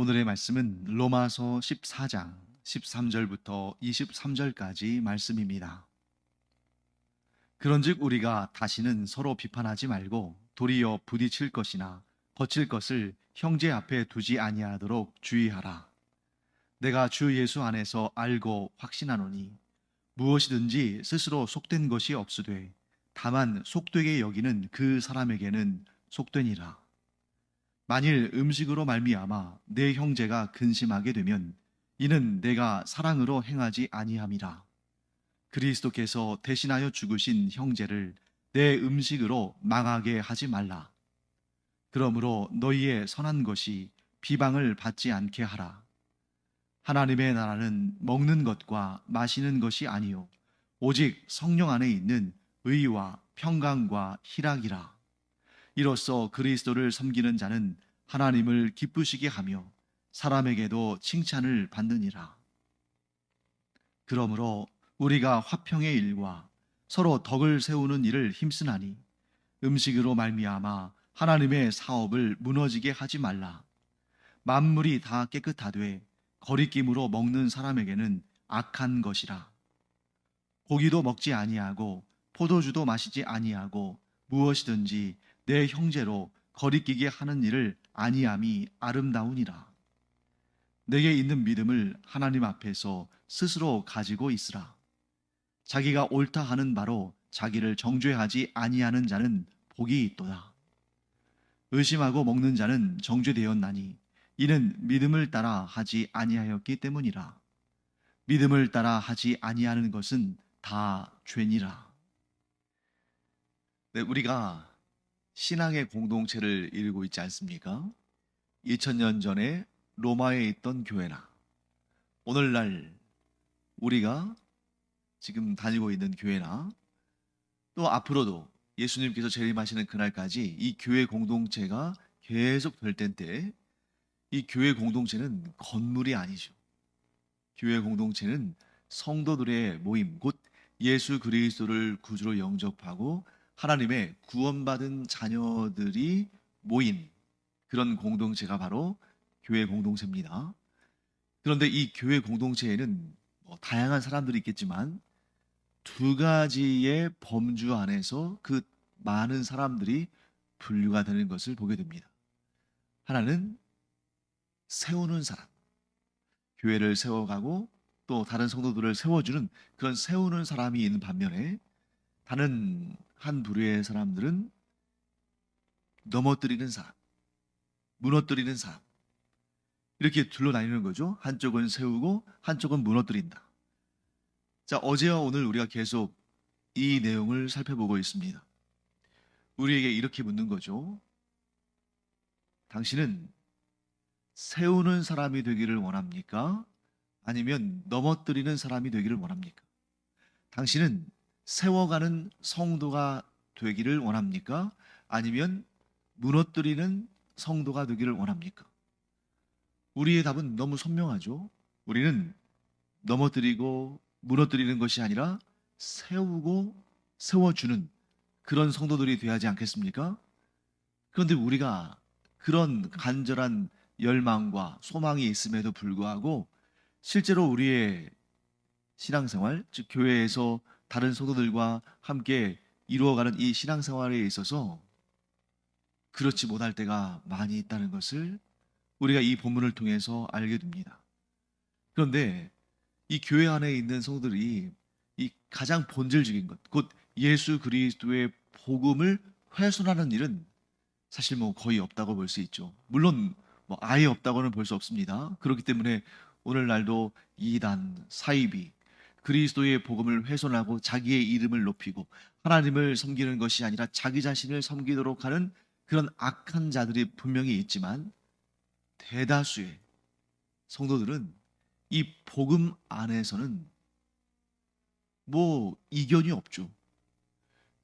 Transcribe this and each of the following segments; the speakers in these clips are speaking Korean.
오늘의 말씀은 로마서 14장 13절부터 23절까지 말씀입니다. 그런즉 우리가 다시는 서로 비판하지 말고 도리어 부딪힐 것이나 거칠 것을 형제 앞에 두지 아니하도록 주의하라. 내가 주 예수 안에서 알고 확신하노니 무엇이든지 스스로 속된 것이 없으되 다만 속되게 여기는 그 사람에게는 속되니라. 만일 음식으로 말미암아 내 형제가 근심하게 되면 이는 내가 사랑으로 행하지 아니함이라. 그리스도께서 대신하여 죽으신 형제를 내 음식으로 망하게 하지 말라. 그러므로 너희의 선한 것이 비방을 받지 않게 하라. 하나님의 나라는 먹는 것과 마시는 것이 아니요 오직 성령 안에 있는 의와 평강과 희락이라. 이로써 그리스도를 섬기는 자는 하나님을 기쁘시게 하며 사람에게도 칭찬을 받느니라. 그러므로 우리가 화평의 일과 서로 덕을 세우는 일을 힘쓰나니 음식으로 말미암아 하나님의 사업을 무너지게 하지 말라. 만물이 다 깨끗하되 거리낌으로 먹는 사람에게는 악한 것이라. 고기도 먹지 아니하고 포도주도 마시지 아니하고 무엇이든지 내 형제로 거리끼게 하는 일을 아니함이 아름다우니라. 내게 있는 믿음을 하나님 앞에서 스스로 가지고 있으라. 자기가 옳다 하는 바로 자기를 정죄하지 아니하는 자는 복이 있도다. 의심하고 먹는 자는 정죄되었나니 이는 믿음을 따라 하지 아니하였기 때문이라. 믿음을 따라 하지 아니하는 것은 다 죄니라. 네, 우리가 신앙의 공동체를 이루고 있지 않습니까? 2000년 전에 로마에 있던 교회나 오늘날 우리가 지금 다니고 있는 교회나 또 앞으로도 예수님께서 재림하시는 그날까지 이 교회 공동체가 계속 될 텐데, 이 교회 공동체는 건물이 아니죠. 교회 공동체는 성도들의 모임, 곧 예수 그리스도를 구주로 영접하고 하나님의 구원받은 자녀들이 모인 그런 공동체가 바로 교회 공동체입니다. 그런데 이 교회 공동체에는 다양한 사람들이 있겠지만 두 가지의 범주 안에서 그 많은 사람들이 분류가 되는 것을 보게 됩니다. 하나는 세우는 사람, 교회를 세워가고 또 다른 성도들을 세워주는 그런 세우는 사람이 있는 반면에, 다른 한 부류의 사람들은 넘어뜨리는 사람, 무너뜨리는 사람, 이렇게 둘러 나뉘는 거죠. 한쪽은 세우고 한쪽은 무너뜨린다. 자, 어제와 오늘 우리가 계속 이 내용을 살펴보고 있습니다. 우리에게 이렇게 묻는 거죠. 당신은 세우는 사람이 되기를 원합니까? 아니면 넘어뜨리는 사람이 되기를 원합니까? 당신은 세워가는 성도가 되기를 원합니까? 아니면 무너뜨리는 성도가 되기를 원합니까? 우리의 답은 너무 선명하죠. 우리는 넘어뜨리고 무너뜨리는 것이 아니라 세우고 세워주는 그런 성도들이 되어야 하지 않겠습니까? 그런데 우리가 그런 간절한 열망과 소망이 있음에도 불구하고 실제로 우리의 신앙생활, 즉 교회에서 다른 성도들과 함께 이루어가는 이 신앙생활에 있어서 그렇지 못할 때가 많이 있다는 것을 우리가 이 본문을 통해서 알게 됩니다. 그런데 이 교회 안에 있는 성도들이 이 가장 본질적인 것, 곧 예수 그리스도의 복음을 훼손하는 일은 사실 거의 없다고 볼 수 있죠. 물론 아예 없다고는 볼 수 없습니다. 그렇기 때문에 오늘날도 이단, 사이비, 그리스도의 복음을 훼손하고 자기의 이름을 높이고 하나님을 섬기는 것이 아니라 자기 자신을 섬기도록 하는 그런 악한 자들이 분명히 있지만, 대다수의 성도들은 이 복음 안에서는 이견이 없죠.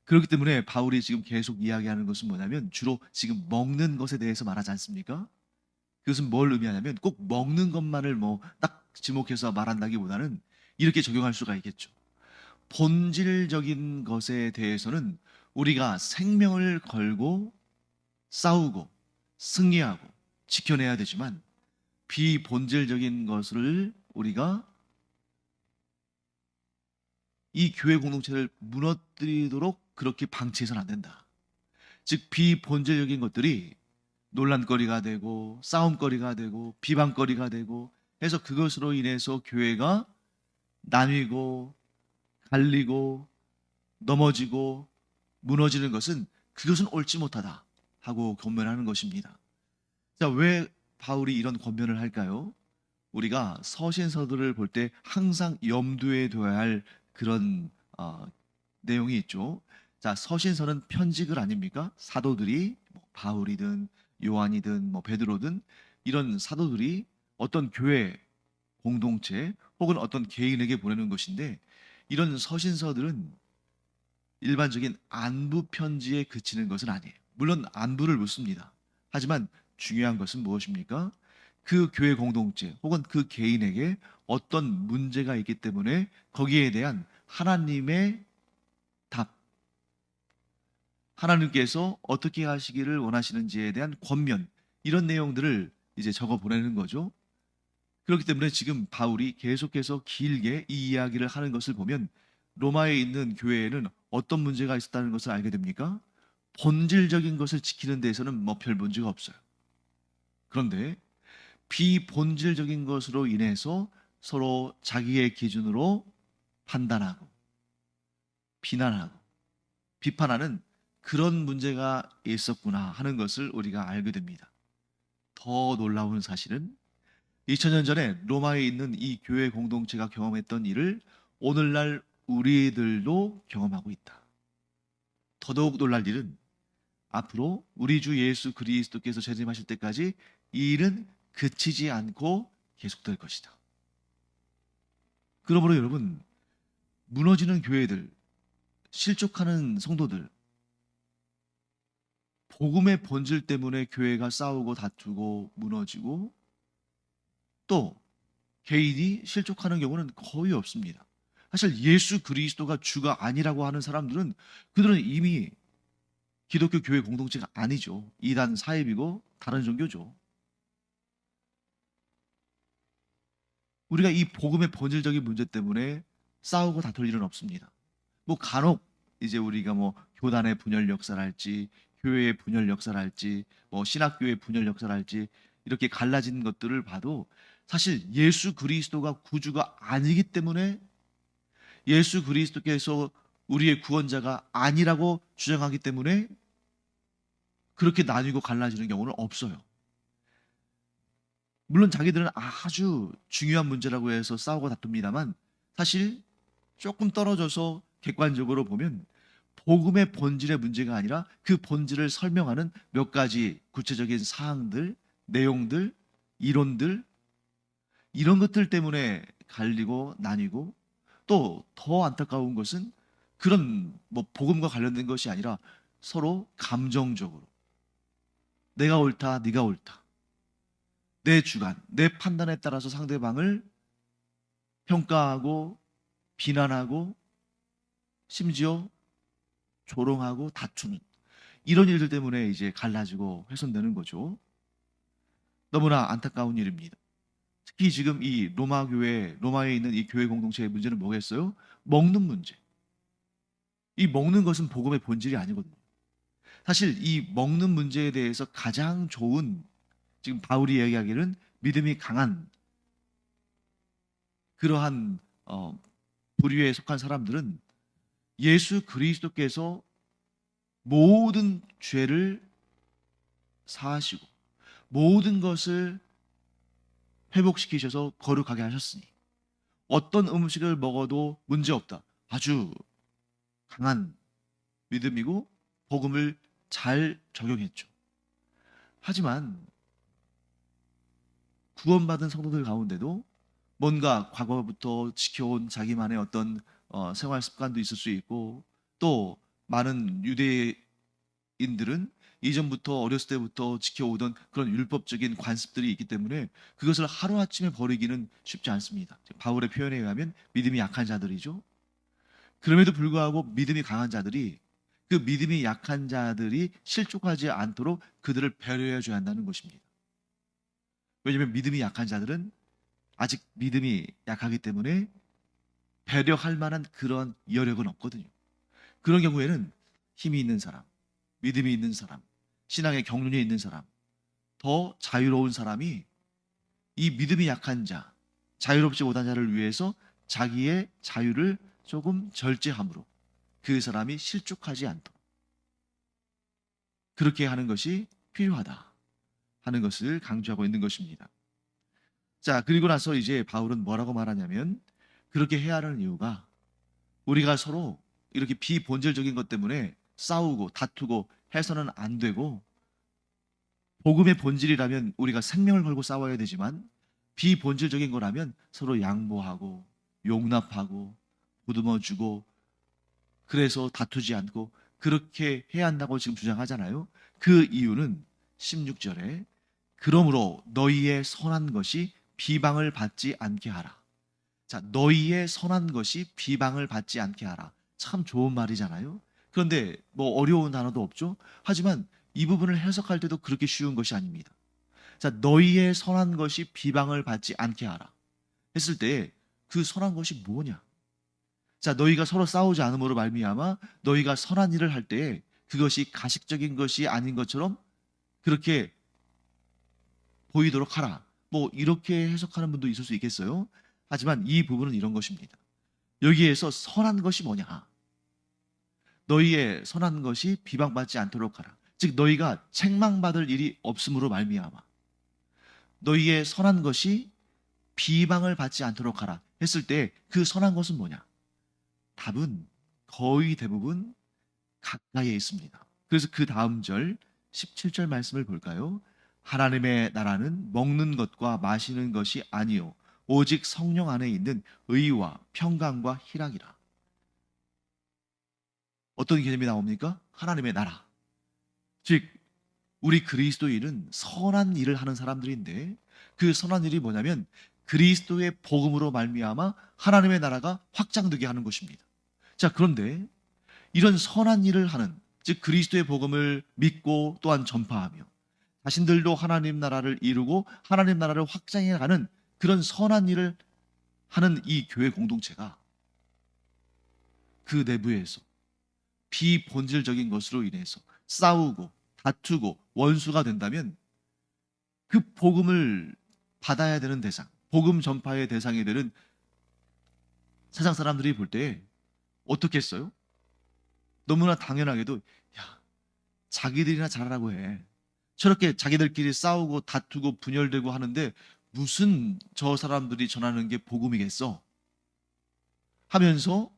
그렇기 때문에 바울이 지금 계속 이야기하는 것은 뭐냐면 주로 지금 먹는 것에 대해서 말하지 않습니까? 그것은 뭘 의미하냐면 꼭 먹는 것만을 딱 지목해서 말한다기보다는 이렇게 적용할 수가 있겠죠. 본질적인 것에 대해서는 우리가 생명을 걸고 싸우고 승리하고 지켜내야 되지만, 비본질적인 것을 우리가 이 교회 공동체를 무너뜨리도록 그렇게 방치해서는 안 된다. 즉 비본질적인 것들이 논란거리가 되고 싸움거리가 되고 비방거리가 되고 해서 그것으로 인해서 교회가 나뉘고 갈리고 넘어지고 무너지는 것은 그것은 옳지 못하다 하고 권면하는 것입니다. 자, 왜 바울이 이런 권면을 할까요? 우리가 서신서들을 볼 때 항상 염두에 둬야 할 그런 내용이 있죠. 자, 서신서는 편지글 아닙니까? 사도들이 뭐 바울이든 요한이든 뭐 베드로든 이런 사도들이 어떤 교회 공동체 혹은 어떤 개인에게 보내는 것인데 이런 서신서들은 일반적인 안부 편지에 그치는 것은 아니에요. 물론 안부를 묻습니다. 하지만 중요한 것은 무엇입니까? 그 교회 공동체 혹은 그 개인에게 어떤 문제가 있기 때문에 거기에 대한 하나님의 답, 하나님께서 어떻게 하시기를 원하시는지에 대한 권면, 이런 내용들을 이제 적어 보내는 거죠. 그렇기 때문에 지금 바울이 계속해서 길게 이 이야기를 하는 것을 보면 로마에 있는 교회에는 어떤 문제가 있었다는 것을 알게 됩니까? 본질적인 것을 지키는 데에서는 뭐 별 문제가 없어요. 그런데 비본질적인 것으로 인해서 서로 자기의 기준으로 판단하고 비난하고 비판하는 그런 문제가 있었구나 하는 것을 우리가 알게 됩니다. 더 놀라운 사실은 2000년 전에 로마에 있는 이 교회 공동체가 경험했던 일을 오늘날 우리들도 경험하고 있다. 더더욱 놀랄 일은 앞으로 우리 주 예수 그리스도께서 재림하실 때까지 이 일은 그치지 않고 계속될 것이다. 그러므로 여러분, 무너지는 교회들, 실족하는 성도들, 복음의 본질 때문에 교회가 싸우고 다투고 무너지고 또 개인이 실족하는 경우는 거의 없습니다. 사실 예수 그리스도가 주가 아니라고 하는 사람들은 그들은 이미 기독교 교회 공동체가 아니죠. 이단 사입이고 다른 종교죠. 우리가 이 복음의 본질적인 문제 때문에 싸우고 다툴 일은 없습니다. 뭐 간혹 이제 우리가 뭐 교단의 분열 역사를 할지 교회의 분열 역사를 할지 뭐 신학교의 분열 역사를 할지 이렇게 갈라진 것들을 봐도 사실 예수 그리스도가 구주가 아니기 때문에 예수 그리스도께서 우리의 구원자가 아니라고 주장하기 때문에 그렇게 나뉘고 갈라지는 경우는 없어요. 물론 자기들은 아주 중요한 문제라고 해서 싸우고 다툽니다만 사실 조금 떨어져서 객관적으로 보면 복음의 본질의 문제가 아니라 그 본질을 설명하는 몇 가지 구체적인 사항들, 내용들, 이론들 이런 것들 때문에 갈리고 나뉘고 또 더 안타까운 것은 그런 뭐 복음과 관련된 것이 아니라 서로 감정적으로 내가 옳다, 네가 옳다. 내 주관, 내 판단에 따라서 상대방을 평가하고 비난하고 심지어 조롱하고 다투는 이런 일들 때문에 이제 갈라지고 훼손되는 거죠. 너무나 안타까운 일입니다. 특히 지금 이 로마 교회, 로마에 있는 이 교회 공동체의 문제는 뭐겠어요? 먹는 문제. 이 먹는 것은 복음의 본질이 아니거든요. 사실 이 먹는 문제에 대해서 가장 좋은 지금 바울이 이야기하기는 믿음이 강한 그러한 부류에 속한 사람들은 예수 그리스도께서 모든 죄를 사하시고 모든 것을 회복시키셔서 거룩하게 하셨으니 어떤 음식을 먹어도 문제없다. 아주 강한 믿음이고 복음을 잘 적용했죠. 하지만 구원받은 성도들 가운데도 뭔가 과거부터 지켜온 자기만의 어떤 생활 습관도 있을 수 있고 또 많은 유대인들은 이전부터 어렸을 때부터 지켜오던 그런 율법적인 관습들이 있기 때문에 그것을 하루아침에 버리기는 쉽지 않습니다. 바울의 표현에 의하면 믿음이 약한 자들이죠. 그럼에도 불구하고 믿음이 강한 자들이 그 믿음이 약한 자들이 실족하지 않도록 그들을 배려해 줘야 한다는 것입니다. 왜냐하면 믿음이 약한 자들은 아직 믿음이 약하기 때문에 배려할 만한 그런 여력은 없거든요. 그런 경우에는 힘이 있는 사람, 믿음이 있는 사람, 신앙의 경륜이 있는 사람, 더 자유로운 사람이 이 믿음이 약한 자, 자유롭지 못한 자를 위해서 자기의 자유를 조금 절제함으로 그 사람이 실족하지 않도록 그렇게 하는 것이 필요하다 하는 것을 강조하고 있는 것입니다. 자, 그리고 나서 이제 바울은 뭐라고 말하냐면 그렇게 해야 하는 이유가 우리가 서로 이렇게 비본질적인 것 때문에 싸우고 다투고 해서는 안 되고 복음의 본질이라면 우리가 생명을 걸고 싸워야 되지만 비본질적인 거라면 서로 양보하고 용납하고 보듬어 주고 그래서 다투지 않고 그렇게 해야 한다고 지금 주장하잖아요. 그 이유는 16절에 그러므로 너희의 선한 것이 비방을 받지 않게 하라. 자, 너희의 선한 것이 비방을 받지 않게 하라. 참 좋은 말이잖아요. 그런데 뭐 어려운 단어도 없죠. 하지만 이 부분을 해석할 때도 그렇게 쉬운 것이 아닙니다. 자, 너희의 선한 것이 비방을 받지 않게 하라. 했을 때 그 선한 것이 뭐냐? 자, 너희가 서로 싸우지 않음으로 말미암아 너희가 선한 일을 할 때에 그것이 가식적인 것이 아닌 것처럼 그렇게 보이도록 하라. 뭐 이렇게 해석하는 분도 있을 수 있겠어요. 하지만 이 부분은 이런 것입니다. 여기에서 선한 것이 뭐냐? 너희의 선한 것이 비방받지 않도록 하라. 즉 너희가 책망받을 일이 없음으로 말미암아 너희의 선한 것이 비방을 받지 않도록 하라 했을 때 그 선한 것은 뭐냐? 답은 거의 대부분 가까이에 있습니다. 그래서 그 다음 절 17절 말씀을 볼까요? 하나님의 나라는 먹는 것과 마시는 것이 아니요 오직 성령 안에 있는 의와 평강과 희락이라. 어떤 개념이 나옵니까? 하나님의 나라. 즉 우리 그리스도인은 선한 일을 하는 사람들인데 그 선한 일이 뭐냐면 그리스도의 복음으로 말미암아 하나님의 나라가 확장되게 하는 것입니다. 자, 그런데 이런 선한 일을 하는 즉 그리스도의 복음을 믿고 또한 전파하며 자신들도 하나님 나라를 이루고 하나님 나라를 확장해 가는 그런 선한 일을 하는 이 교회 공동체가 그 내부에서 비본질적인 것으로 인해서 싸우고 다투고 원수가 된다면 그 복음을 받아야 되는 대상, 복음 전파의 대상이 되는 세상 사람들이 볼 때 어떻게 했어요? 너무나 당연하게도 야, 자기들이나 잘하라고 해. 저렇게 자기들끼리 싸우고 다투고 분열되고 하는데 무슨 저 사람들이 전하는 게 복음이겠어? 하면서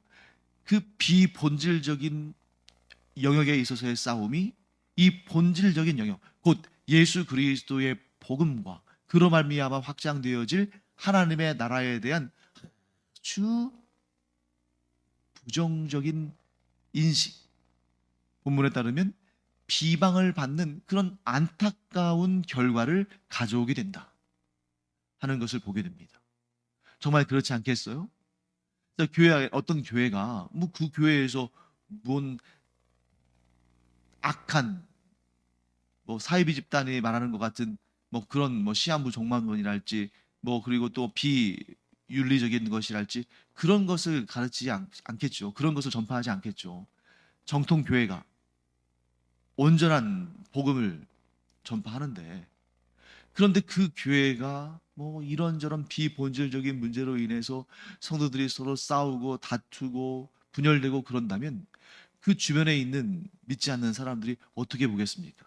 그 비본질적인 영역에 있어서의 싸움이 이 본질적인 영역, 곧 예수 그리스도의 복음과 그로 말미암아 확장되어질 하나님의 나라에 대한 아주 부정적인 인식, 본문에 따르면 비방을 받는 그런 안타까운 결과를 가져오게 된다 하는 것을 보게 됩니다. 정말 그렇지 않겠어요? 교회 어떤 교회가 뭐 그 교회에서 뭔 악한 뭐 사이비 집단이 말하는 것 같은 뭐 그런 뭐 시한부 종말론이랄지 뭐 그리고 또 비윤리적인 것이랄지 그런 것을 가르치지 않겠죠. 그런 것을 전파하지 않겠죠. 정통 교회가 온전한 복음을 전파하는데 그런데 그 교회가 뭐 이런저런 비본질적인 문제로 인해서 성도들이 서로 싸우고 다투고 분열되고 그런다면 그 주변에 있는 믿지 않는 사람들이 어떻게 보겠습니까?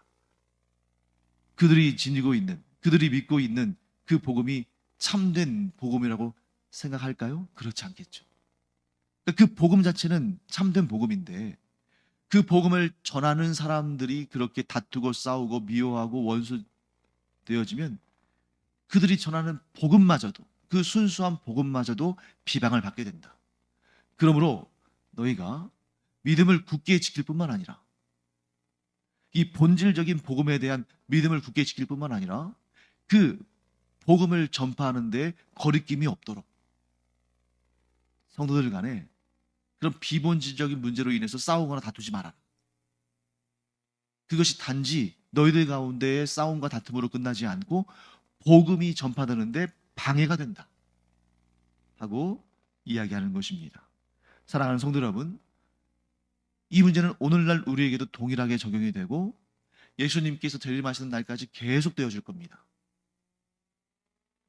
그들이 지니고 있는, 그들이 믿고 있는 그 복음이 참된 복음이라고 생각할까요? 그렇지 않겠죠. 그러니까 그 복음 자체는 참된 복음인데 그 복음을 전하는 사람들이 그렇게 다투고 싸우고 미워하고 원수 되어지면 그들이 전하는 복음마저도 그 순수한 복음마저도 비방을 받게 된다. 그러므로 너희가 믿음을 굳게 지킬 뿐만 아니라 이 본질적인 복음에 대한 믿음을 굳게 지킬 뿐만 아니라 그 복음을 전파하는 데 거리낌이 없도록 성도들 간에 그런 비본질적인 문제로 인해서 싸우거나 다투지 마라. 그것이 단지 너희들 가운데의 싸움과 다툼으로 끝나지 않고 복음이 전파되는데 방해가 된다 하고 이야기하는 것입니다. 사랑하는 성도 여러분, 이 문제는 오늘날 우리에게도 동일하게 적용이 되고 예수님께서 재림하시는 날까지 계속 되어질 겁니다.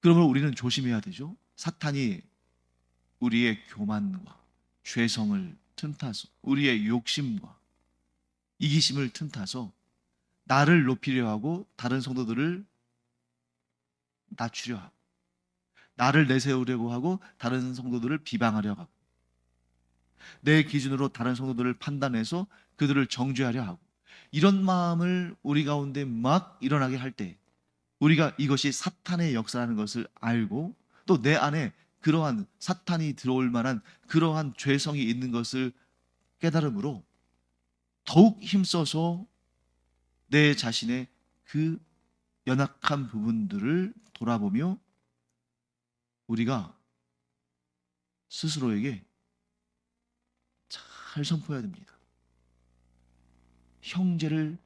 그러므로 우리는 조심해야 되죠. 사탄이 우리의 교만과 죄성을 틈타서, 우리의 욕심과 이기심을 틈타서 나를 높이려 하고 다른 성도들을 낮추려 하고, 나를 내세우려고 하고 다른 성도들을 비방하려 하고, 내 기준으로 다른 성도들을 판단해서 그들을 정죄하려 하고, 이런 마음을 우리 가운데 막 일어나게 할 때 우리가 이것이 사탄의 역사라는 것을 알고 또 내 안에 그러한 사탄이 들어올 만한 그러한 죄성이 있는 것을 깨달음으로 더욱 힘써서 내 자신의 그 연약한 부분들을 돌아보며 우리가 스스로에게 잘 선포해야 됩니다. 형제를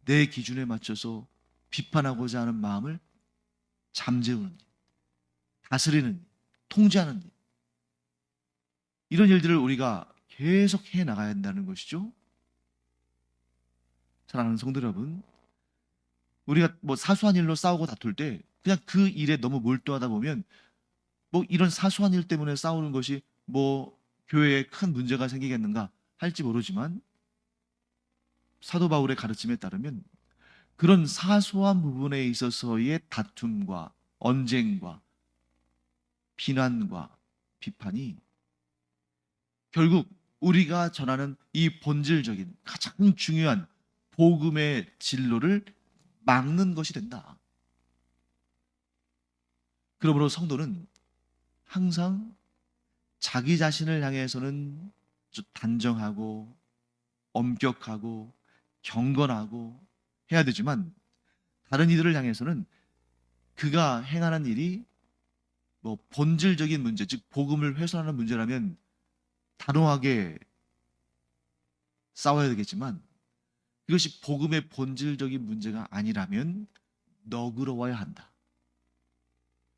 내 기준에 맞춰서 비판하고자 하는 마음을 잠재우는 일, 다스리는 일, 통제하는 일, 이런 일들을 우리가 계속 해 나가야 한다는 것이죠. 사랑하는 성도 여러분, 우리가 뭐 사소한 일로 싸우고 다툴 때 그냥 그 일에 너무 몰두하다 보면 뭐 이런 사소한 일 때문에 싸우는 것이 뭐 교회에 큰 문제가 생기겠는가 할지 모르지만 사도 바울의 가르침에 따르면 그런 사소한 부분에 있어서의 다툼과 언쟁과 비난과 비판이 결국 우리가 전하는 이 본질적인 가장 중요한 복음의 진로를 막는 것이 된다. 그러므로 성도는 항상 자기 자신을 향해서는 좀 단정하고 엄격하고 경건하고 해야 되지만 다른 이들을 향해서는 그가 행하는 일이 뭐 본질적인 문제, 즉 복음을 훼손하는 문제라면 단호하게 싸워야 되겠지만 이것이 복음의 본질적인 문제가 아니라면 너그러워야 한다.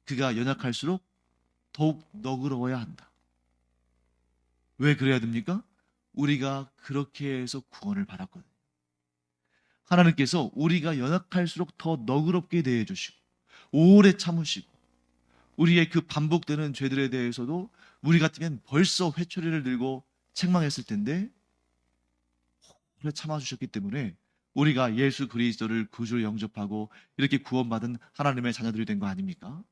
그가 연약할수록 더욱 너그러워야 한다. 왜 그래야 됩니까? 우리가 그렇게 해서 구원을 받았거든요. 하나님께서 우리가 연약할수록 더 너그럽게 대해 주시고 오래 참으시고 우리의 그 반복되는 죄들에 대해서도 우리 같으면 벌써 회초리를 들고 책망했을 텐데 오래 참아주셨기 때문에 우리가 예수 그리스도를 구주로 영접하고 이렇게 구원받은 하나님의 자녀들이 된 거 아닙니까?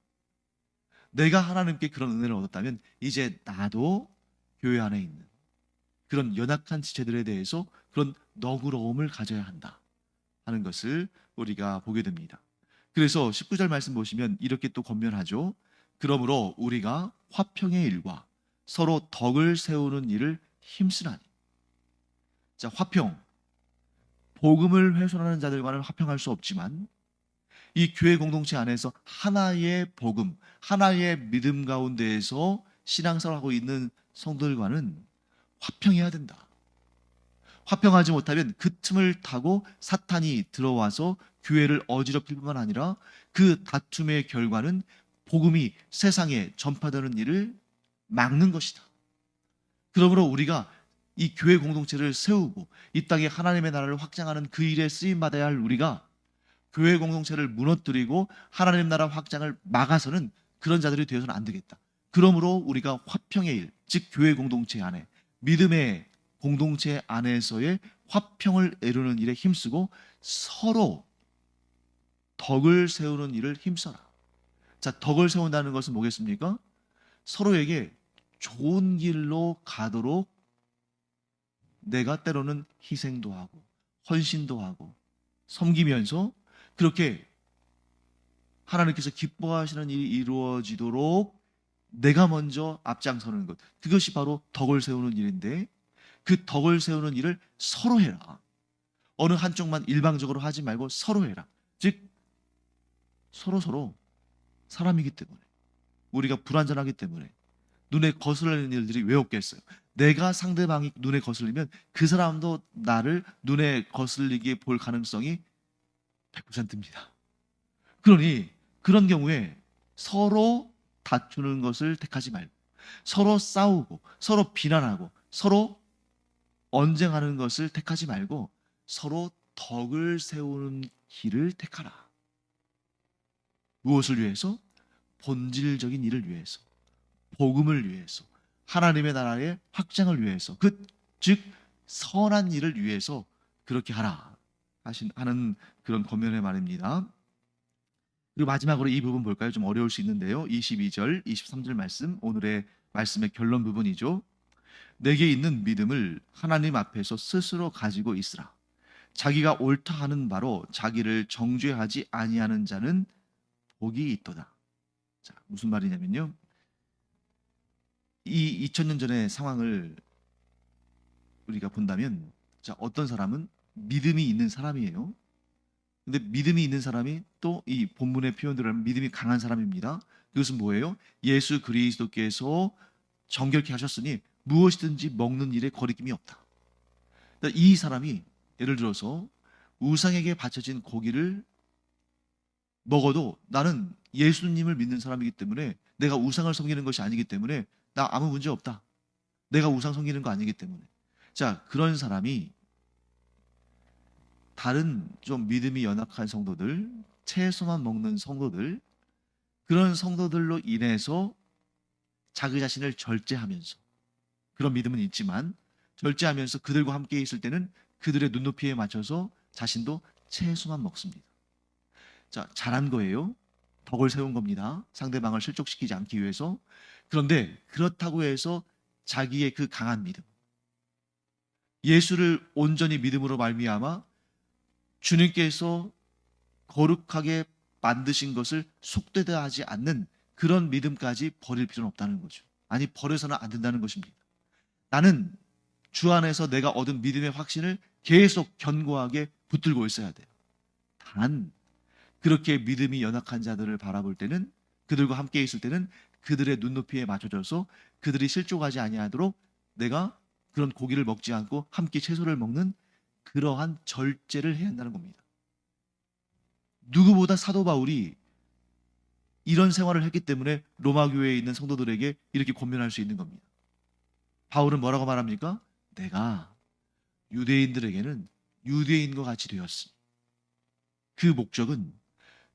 내가 하나님께 그런 은혜를 얻었다면 이제 나도 교회 안에 있는 그런 연약한 지체들에 대해서 그런 너그러움을 가져야 한다 하는 것을 우리가 보게 됩니다. 그래서 19절 말씀 보시면 이렇게 또 권면하죠. 그러므로 우리가 화평의 일과 서로 덕을 세우는 일을 힘쓰나니. 자, 화평. 복음을 훼손하는 자들과는 화평할 수 없지만 이 교회 공동체 안에서 하나의 복음, 하나의 믿음 가운데에서 신앙생활하고 있는 성도들과는 화평해야 된다. 화평하지 못하면 그 틈을 타고 사탄이 들어와서 교회를 어지럽힐 뿐만 아니라 그 다툼의 결과는 복음이 세상에 전파되는 일을 막는 것이다. 그러므로 우리가 이 교회 공동체를 세우고 이 땅에 하나님의 나라를 확장하는 그 일에 쓰임받아야 할 우리가 교회 공동체를 무너뜨리고 하나님 나라 확장을 막아서는 그런 자들이 되어서는 안 되겠다. 그러므로 우리가 화평의 일, 즉 교회 공동체 안에 믿음의 공동체 안에서의 화평을 이루는 일에 힘쓰고 서로 덕을 세우는 일을 힘써라. 자, 덕을 세운다는 것은 뭐겠습니까? 서로에게 좋은 길로 가도록 내가 때로는 희생도 하고 헌신도 하고 섬기면서 그렇게 하나님께서 기뻐하시는 일이 이루어지도록 내가 먼저 앞장서는 것, 그것이 바로 덕을 세우는 일인데 그 덕을 세우는 일을 서로 해라. 어느 한쪽만 일방적으로 하지 말고 서로 해라. 즉 서로 사람이기 때문에 우리가 불완전하기 때문에 눈에 거슬리는 일들이 왜 없겠어요? 내가 상대방이 눈에 거슬리면 그 사람도 나를 눈에 거슬리게 볼 가능성이 100%입니다. 그러니 그런 경우에 서로 다투는 것을 택하지 말고 서로 싸우고 서로 비난하고 서로 언쟁하는 것을 택하지 말고 서로 덕을 세우는 길을 택하라. 무엇을 위해서? 본질적인 일을 위해서, 복음을 위해서, 하나님의 나라의 확장을 위해서, 즉 선한 일을 위해서 그렇게 하라 하는 그런 권면의 말입니다. 그리고 마지막으로 이 부분 볼까요? 좀 어려울 수 있는데요. 22절, 23절 말씀, 오늘의 말씀의 결론 부분이죠. 내게 있는 믿음을 하나님 앞에서 스스로 가지고 있으라. 자기가 옳다 하는 바로 자기를 정죄하지 아니하는 자는 복이 있도다. 자, 무슨 말이냐면요. 이 2000년 전의 상황을 우리가 본다면, 자, 어떤 사람은 믿음이 있는 사람이에요. 근데 믿음이 있는 사람이 또 이 본문의 표현대로 하면 믿음이 강한 사람입니다. 그것은 뭐예요? 예수 그리스도께서 정결케 하셨으니 무엇이든지 먹는 일에 거리낌이 없다. 그러니까 이 사람이 예를 들어서 우상에게 바쳐진 고기를 먹어도 나는 예수님을 믿는 사람이기 때문에, 내가 우상을 섬기는 것이 아니기 때문에 나 아무 문제 없다. 내가 우상 섬기는 거 아니기 때문에. 자, 그런 사람이 다른 좀 믿음이 연약한 성도들, 채소만 먹는 성도들, 그런 성도들로 인해서 자기 자신을 절제하면서, 그런 믿음은 있지만 절제하면서 그들과 함께 있을 때는 그들의 눈높이에 맞춰서 자신도 채소만 먹습니다. 자, 잘한 거예요. 덕을 세운 겁니다. 상대방을 실족시키지 않기 위해서. 그런데 그렇다고 해서 자기의 그 강한 믿음, 예수를 온전히 믿음으로 말미암아 주님께서 거룩하게 만드신 것을 속되다 하지 않는 그런 믿음까지 버릴 필요는 없다는 거죠. 아니, 버려서는 안 된다는 것입니다. 나는 주 안에서 내가 얻은 믿음의 확신을 계속 견고하게 붙들고 있어야 돼요. 단, 그렇게 믿음이 연약한 자들을 바라볼 때는, 그들과 함께 있을 때는 그들의 눈높이에 맞춰져서 그들이 실족하지 아니하도록 내가 그런 고기를 먹지 않고 함께 채소를 먹는 그러한 절제를 해야 한다는 겁니다. 누구보다 사도 바울이 이런 생활을 했기 때문에 로마 교회에 있는 성도들에게 이렇게 권면할 수 있는 겁니다. 바울은 뭐라고 말합니까? 내가 유대인들에게는 유대인과 같이 되었으니, 그 목적은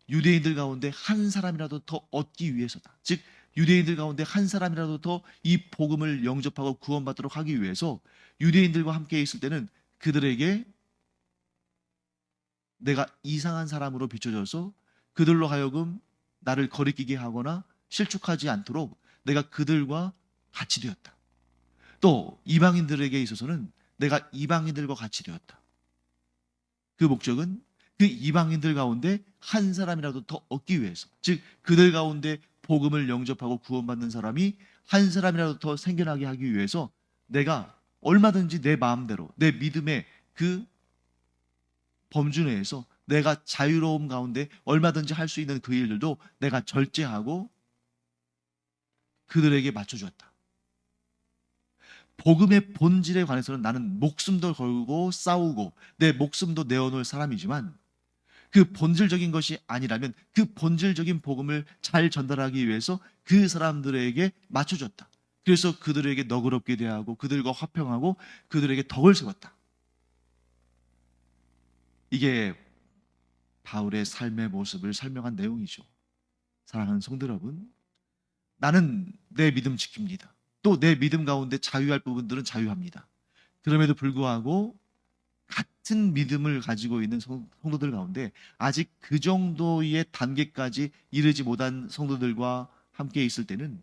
유대인들 가운데 한 사람이라도 더 얻기 위해서다. 즉 유대인들 가운데 한 사람이라도 더 이 복음을 영접하고 구원받도록 하기 위해서 유대인들과 함께 있을 때는 그들에게 내가 이상한 사람으로 비춰져서 그들로 하여금 나를 거리끼게 하거나 실축하지 않도록 내가 그들과 같이 되었다. 또 이방인들에게 있어서는 내가 이방인들과 같이 되었다. 그 목적은 그 이방인들 가운데 한 사람이라도 더 얻기 위해서, 즉 그들 가운데 복음을 영접하고 구원받는 사람이 한 사람이라도 더 생겨나게 하기 위해서 내가 얼마든지 내 마음대로 내 믿음의 그 범주 내에서 내가 자유로움 가운데 얼마든지 할 수 있는 그 일들도 내가 절제하고 그들에게 맞춰주었다. 복음의 본질에 관해서는 나는 목숨도 걸고 싸우고 내 목숨도 내어놓을 사람이지만, 그 본질적인 것이 아니라면 그 본질적인 복음을 잘 전달하기 위해서 그 사람들에게 맞춰줬다. 그래서 그들에게 너그럽게 대하고 그들과 화평하고 그들에게 덕을 세웠다. 이게 바울의 삶의 모습을 설명한 내용이죠. 사랑하는 성도 여러분, 나는 내 믿음 지킵니다. 또 내 믿음 가운데 자유할 부분들은 자유합니다. 그럼에도 불구하고 같은 믿음을 가지고 있는 성도들 가운데 아직 그 정도의 단계까지 이르지 못한 성도들과 함께 있을 때는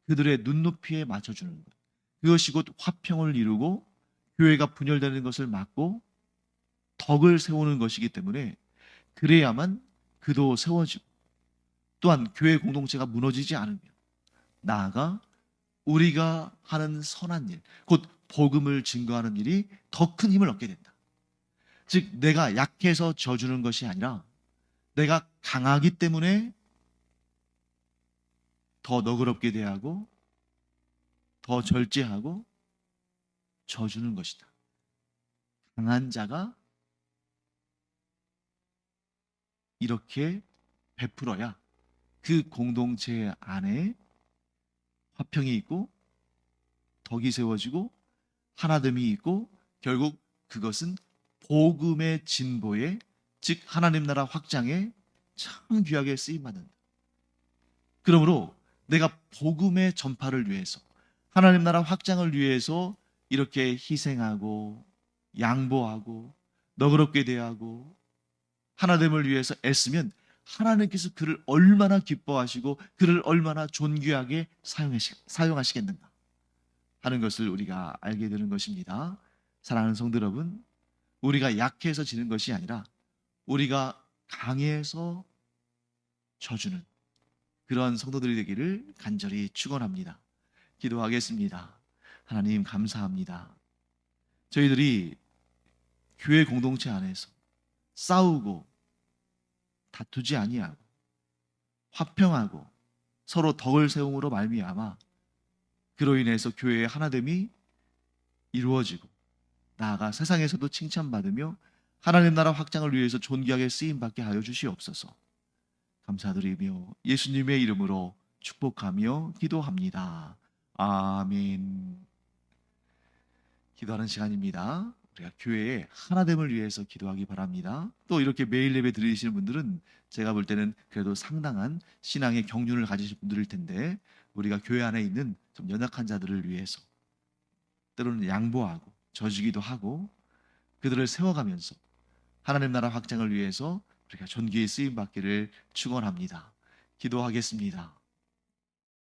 그들의 눈높이에 맞춰주는 것, 그것이 곧 화평을 이루고 교회가 분열되는 것을 막고 덕을 세우는 것이기 때문에, 그래야만 그도 세워지고 또한 교회 공동체가 무너지지 않으며 나아가 우리가 하는 선한 일, 곧 복음을 증거하는 일이 더 큰 힘을 얻게 된다. 즉 내가 약해서 져주는 것이 아니라 내가 강하기 때문에 더 너그럽게 대하고 더 절제하고 져주는 것이다. 강한 자가 이렇게 베풀어야 그 공동체 안에 화평이 있고 덕이 세워지고 하나됨이 있고 결국 그것은 복음의 진보에, 즉 하나님 나라 확장에 참 귀하게 쓰임받는다. 그러므로 내가 복음의 전파를 위해서, 하나님 나라 확장을 위해서 이렇게 희생하고 양보하고 너그럽게 대하고 하나됨을 위해서 애쓰면 하나님께서 그를 얼마나 기뻐하시고 그를 얼마나 존귀하게 사용하시겠는가 하는 것을 우리가 알게 되는 것입니다. 사랑하는 성도 여러분, 우리가 약해서 지는 것이 아니라 우리가 강해서 져주는 그런 성도들이 되기를 간절히 축원합니다. 기도하겠습니다. 하나님 감사합니다. 저희들이 교회 공동체 안에서 싸우고 다투지 아니하고 화평하고 서로 덕을 세움으로 말미암아 그로 인해서 교회의 하나됨이 이루어지고 나아가 세상에서도 칭찬받으며 하나님 나라 확장을 위해서 존귀하게 쓰임받게 하여 주시옵소서. 감사드리며 예수님의 이름으로 축복하며 기도합니다. 아멘. 기도하는 시간입니다. 우리가 교회의 하나됨을 위해서 기도하기 바랍니다. 또 이렇게 매일 예배 드리시는 분들은 제가 볼 때는 그래도 상당한 신앙의 경륜을 가지신 분들일 텐데 우리가 교회 안에 있는 좀 연약한 자들을 위해서 때로는 양보하고 져주기도 하고 그들을 세워가면서 하나님 나라 확장을 위해서 우리가 존귀의 쓰임 받기를 축원합니다. 기도하겠습니다.